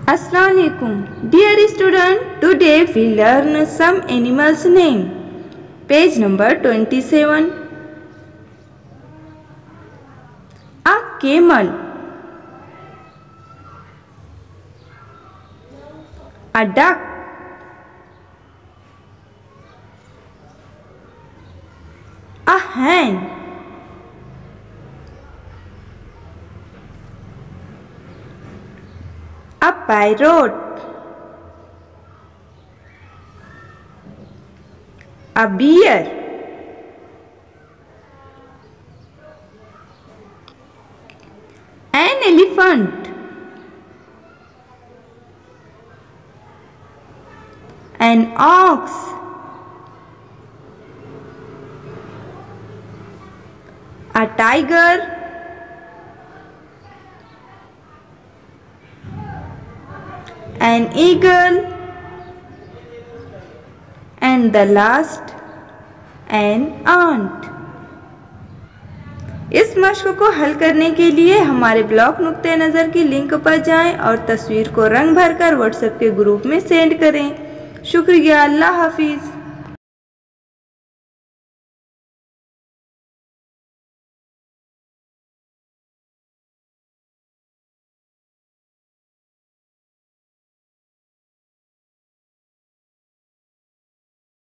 Assalamu alaikum. Dear student, today we learn some animals name. Page number 27. A camel. A duck. A hen. A parrot. A bear. An elephant. An ox. A tiger. An eagle. And the last, an ant. इस मश्क को हल करने के लिए हमारे blog नुक्ते नज़र की link पर जाएं और तस्वीर को रंग भरकर व्हाट्सएप के ग्रुप में सेंड करें। शुक्रिया। अल्लाह हाफिज़।